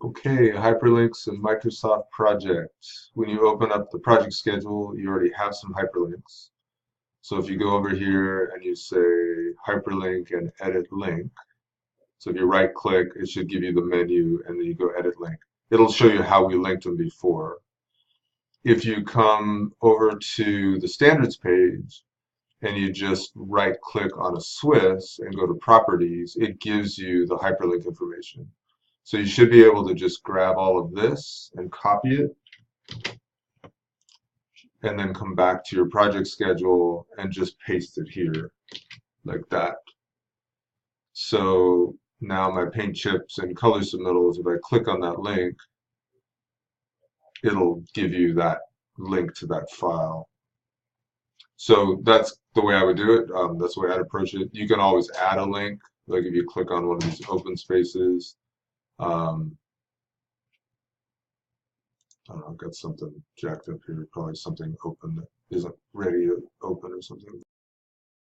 Okay, hyperlinks in Microsoft Project. When you open up the project schedule, you already have some hyperlinks. So if you go over here and you say hyperlink and edit link, so if you right click, it should give you the menu and then you go edit link. It'll show you how we linked them before. If you come over to the standards page and you just right click on a Swiss and go to properties, it gives you the hyperlink information. So you should be able to just grab all of this and copy it and then come back to your project schedule and just paste it here like that. So now my paint chips and color submittals, if I click on that link, it'll give you that link to that file. So that's the way I would do it. That's the way I'd approach it. You can always add a link, like if you click on one of these open spaces. Um, I don't know, I've got something jacked up here, probably something open that isn't ready to open or something.